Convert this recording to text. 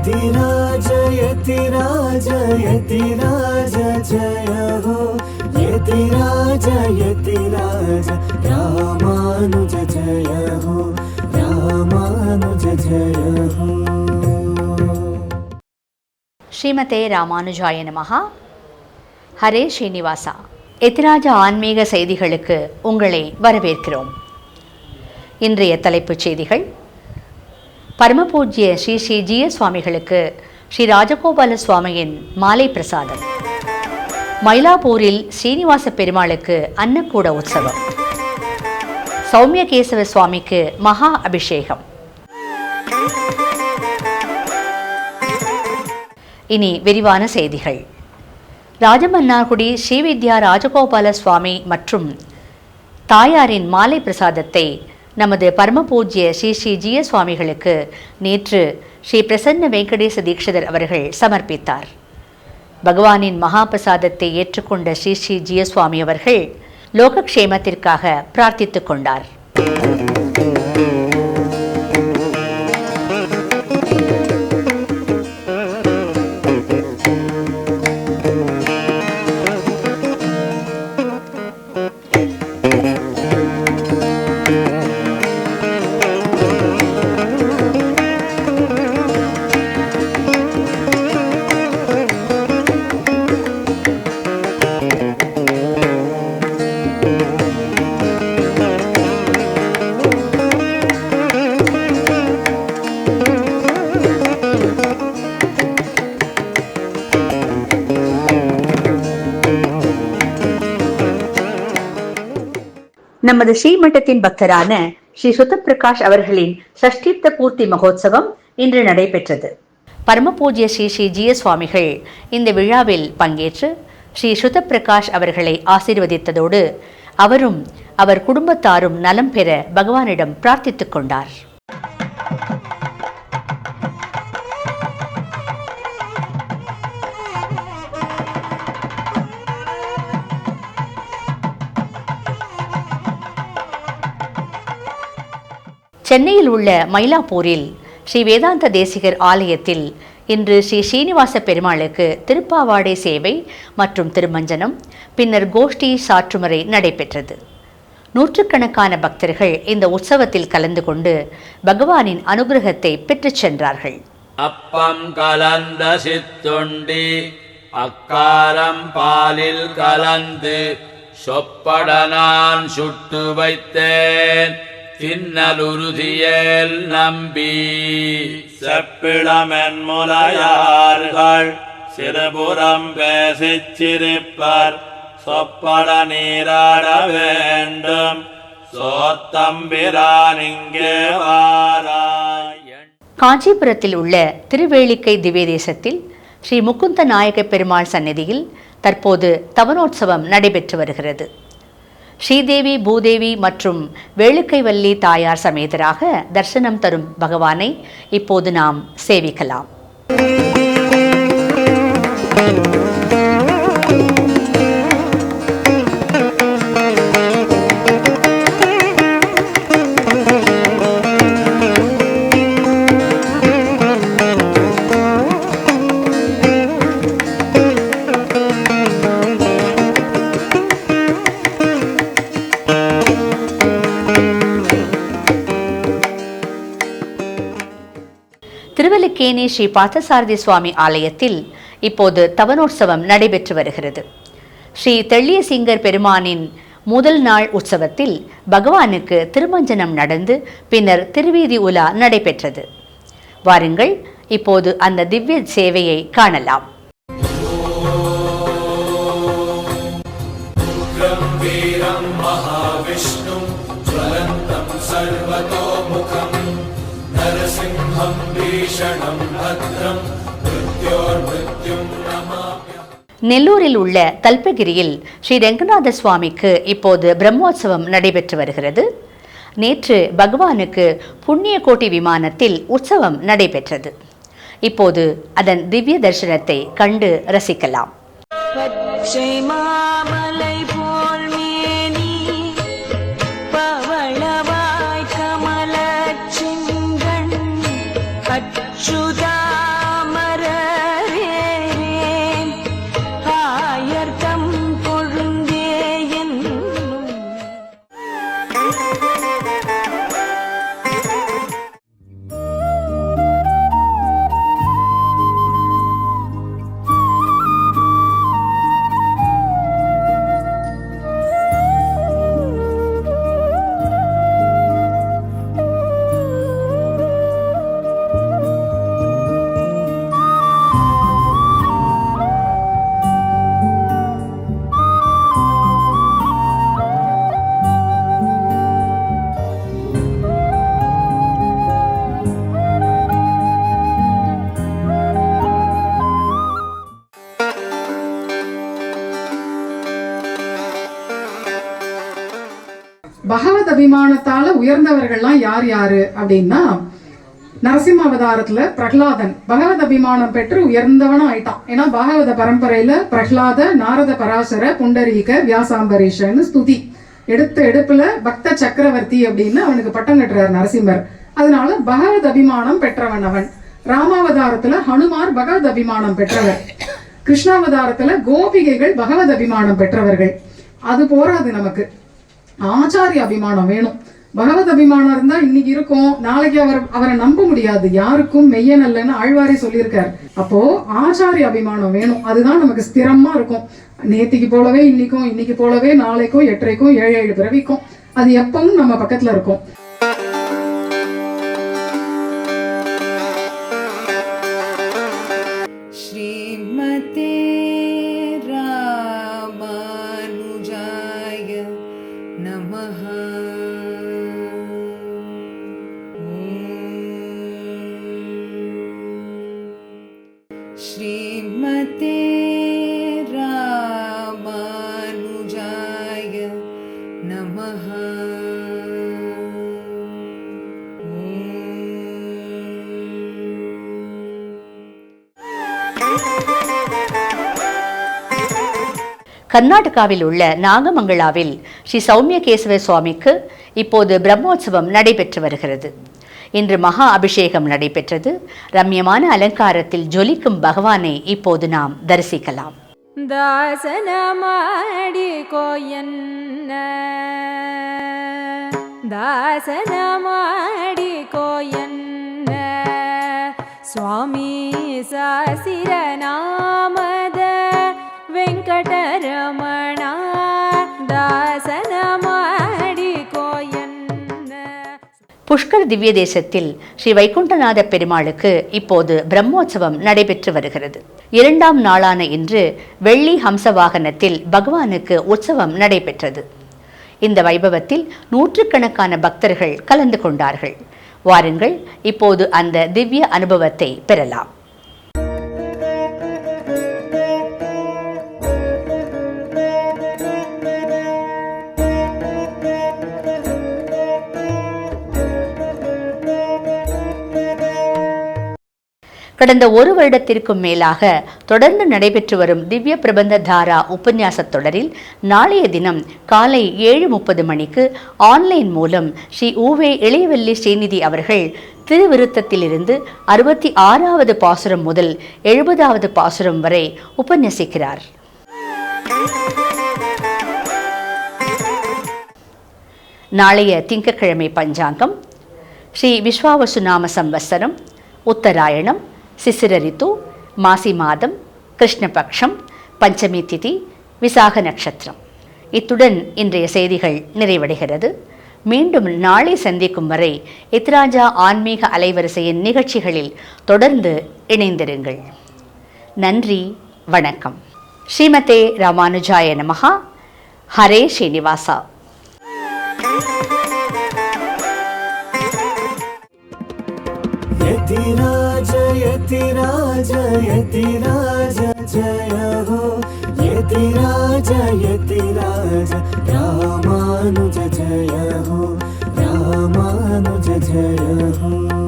यतिराज यतिराज यतिराज जय हो यतिराज यतिराज रामानुज जय हो रामानुज जय हो. ஸ்ரீமதே ராமானுஜாய நமஹா. ஹரே ஸ்ரீனிவாசா. எத்திராஜ ஆன்மீக செய்திகளுக்கு உங்களை வரவேற்கிறோம். இன்றைய தலைப்புச் செய்திகள்: பரமபூஜ்ய ஸ்ரீ ஸ்ரீ ஜிய சுவாமிகளுக்கு ஸ்ரீ ராஜகோபால சுவாமியின் மாலை பிரசாதம். மயிலாப்பூரில் ஸ்ரீனிவாச பெருமாளுக்கு அன்னக்கூட உற்சவம். சௌமியகேசவ சுவாமிக்கு மகா அபிஷேகம். இனி விரிவான செய்திகள். ராஜமன்னார்குடி ஸ்ரீவித்யா ராஜகோபால சுவாமி மற்றும் தாயாரின் மாலை பிரசாதத்தை நமது பரமபூஜ்ய ஸ்ரீ ஸ்ரீ ஜிய சுவாமிகளுக்கு நேற்று ஸ்ரீ பிரசன்ன வெங்கடேச தீட்சிதர் அவர்கள் சமர்ப்பித்தார். பகவானின் மகா பிரசாதத்தை ஏற்றுக்கொண்ட ஸ்ரீ ஸ்ரீ ஜிய சுவாமி அவர்கள் லோகக்ஷேமத்திற்காக பிரார்த்தித்துக் கொண்டார். நமது ஸ்ரீமட்டத்தின் பக்தரான ஸ்ரீ சுத்தப்பிரகாஷ் அவர்களின் சஷ்டிப்த பூர்த்தி மகோத்சவம் இன்று நடைபெற்றது. பரமபூஜ்ய ஸ்ரீ ஸ்ரீ ஜிய சுவாமிகள் இந்த விழாவில் பங்கேற்று ஸ்ரீ சுத்தப்பிரகாஷ் அவர்களை ஆசீர்வதித்ததோடு அவரும் அவர் குடும்பத்தாரும் நலம் பெற பகவானிடம் பிரார்த்தித்துக் கொண்டார். சென்னையில் உள்ள மயிலாப்பூரில் ஸ்ரீ வேதாந்த தேசிகர் ஆலயத்தில் இன்று ஸ்ரீ ஸ்ரீனிவாச பெருமாளுக்கு திருப்பாவாடை சேவை மற்றும் திருமஞ்சனம், பின்னர் கோஷ்டி சாற்றுமுறை நடைபெற்றது. நூற்றுக்கணக்கான பக்தர்கள் இந்த உற்சவத்தில் கலந்து கொண்டு பகவானின் அனுகிரகத்தை பெற்றுச் சென்றார்கள். அப்பம் கலந்த சித்துண்டி அக்காரம் பாலில் கலந்து சொப்பட நான் சுட்டு வைத்தேன் தின்னலுறுதியேல் நம்பி செப்பிளமென் முலையார்கள் சிறுபுறம் பேசிச் சிரிப்பர் சொப்பட நீராட வேண்டும் சோத்தம்பிரான் இங்கே வாராய். காஞ்சிபுரத்தில் உள்ள திருவேளிக்கை திவ்ய தேசத்தில் ஸ்ரீ முகுந்த நாயக பெருமாள் சந்நிதியில் தற்போது தவனோற்சவம் நடைபெற்று வருகிறது. ஸ்ரீதேவி, பூதேவி மற்றும் வேளுக்கைவல்லி தாயார் சமேதராக தரிசனம் தரும் பகவானை இப்போது நாம் சேவிக்கலாம். திருவல்லிக்கேணி ஸ்ரீ பார்த்தசாரதி சுவாமி ஆலயத்தில் இப்போது தவனோற்சவம் நடைபெற்று வருகிறது. ஸ்ரீ தெள்ளியசிங்கர் பெருமானின் முதல் நாள் உற்சவத்தில் பகவானுக்கு திருமஞ்சனம் நடந்து பின்னர் திருவீதி உலா நடைபெற்றது. வாருங்கள், இப்போது அந்த திவ்ய சேவையை காணலாம். நெல்லூரில் உள்ள கல்பகிரியில் ஸ்ரீ ரெங்கநாத சுவாமிக்கு இப்போது பிரம்மோற்சவம் நடைபெற்று வருகிறது. நேற்று பகவானுக்கு புண்ணிய கோட்டி விமானத்தில் உற்சவம் நடைபெற்றது. இப்போது அதன் திவ்ய தரிசனத்தை கண்டு ரசிக்கலாம். அச்சுதா அபிமானத்தால உயர்ந்தவர்கள்லாம் யார் யாரு அப்படின்னா, நரசிம்ம அவதாரத்துல பிரகலாதன் பகவத் அபிமானம் பெற்று உயர்ந்தவனும் ஆயிட்டான். ஏன்னா பாகவத பரம்பரையில பிரகலாத, நாரத பராசர, புண்டரீக, வியாசாம்பரீஷன்னு ஸ்துதி எடுத்த எடுப்புல பக்த சக்கரவர்த்தி அப்படின்னு அவனுக்கு பட்டம் கட்டுறார் நரசிம்மர். அதனால பகவத் அபிமானம் பெற்றவன் அவன். ராமாவதாரத்துல ஹனுமார் பகவத் அபிமானம் பெற்றவர். கிருஷ்ணாவதாரத்துல கோபிகைகள் பகவத் அபிமானம் பெற்றவர்கள். அது போராது, நமக்கு ஆச்சாரிய அபிமானம் வேணும். பகவத் அபிமானம் இருந்தா இன்னைக்கு இருக்கும், நாளைக்கு அவரை நம்ப முடியாது. யாருக்கும் மெய்யன் அல்லன்னு ஆழ்வாரே சொல்லியிருக்கார். அப்போ ஆச்சாரிய அபிமானம் வேணும். அதுதான் நமக்கு ஸ்திரமா இருக்கும். நேத்திக்கு போலவே இன்னைக்கும், இன்னைக்கு போலவே நாளைக்கும், 8:30க்கும், 7 பிறவிக்கும் அது எப்பவும் நம்ம பக்கத்துல இருக்கும். ஸ்ரீமதே ராமானுஜாய நமஹ. ஸ்ரீமதே ராமானுஜாய நமஹ. கர்நாடகாவில் உள்ள நாகமங்களாவில் ஸ்ரீ சௌமிய கேசவ சுவாமிக்கு இப்போது பிரம்மோற்சவம் நடைபெற்று வருகிறது. இன்று மகா அபிஷேகம் நடைபெற்றது. ரம்யமான அலங்காரத்தில் ஜொலிக்கும் பகவானை இப்போது நாம் தரிசிக்கலாம். தாசன மாடி கோயன்ன, தாசன மாடி கோயன்ன, சுவாமி சாசிர நாமத வெங்கடரமண, தாசன மாடி கோயன்ன. புஷ்கர் திவ்ய தேசத்தில் ஸ்ரீ வைகுண்டநாத பெருமாளுக்கு இப்போது பிரம்மோற்சவம் நடைபெற்று வருகிறது. 2ஆம் நாளான இன்று வெள்ளி ஹம்ச வாகனத்தில் பகவானுக்கு உற்சவம் நடைபெற்றது. இந்த வைபவத்தில் நூற்றுக்கணக்கான பக்தர்கள் கலந்து கொண்டார்கள். வாருங்கள், இப்போது அந்த திவ்ய அனுபவத்தை பெறலாம். கடந்த 1 வருடத்திற்கும் மேலாக தொடர்ந்து நடைபெற்று வரும் திவ்ய பிரபந்த தாரா உபன்யாசத் தொடரில் நாளைய தினம் காலை 7:30 மணிக்கு ஆன்லைன் மூலம் ஸ்ரீ ஊவே இளையவல்லி ஸ்ரீநிதி அவர்கள் திருவிருத்தத்திலிருந்து 66வது பாசுரம் முதல் 70வது பாசுரம் வரை உபன்யசிக்கிறார். நாளைய திங்கட்கிழமை பஞ்சாங்கம் ஸ்ரீ விஸ்வாவசு நாம சம்வத்சரம், உத்தராயணம், சிசிர ரித்து, மாசி மாதம், கிருஷ்ணபக்ஷம், பஞ்சமி திதி, விசாக நட்சத்திரம். இத்துடன் இன்றைய செய்திகள் நிறைவடைகிறது. மீண்டும் நாளை சந்திக்கும் வரை இத்ராஜா ஆன்மீக அலைவரிசையின் நிகழ்ச்சிகளில் தொடர்ந்து இணைந்திருங்கள். நன்றி, வணக்கம். ஸ்ரீமதே ராமானுஜாய நமஹா. ஹரே ஸ்ரீனிவாசா. यतिराज यतिराज यतिराज जय हो, यतिराज यतिराज रामानुज जय हो, रामानुज जय हो.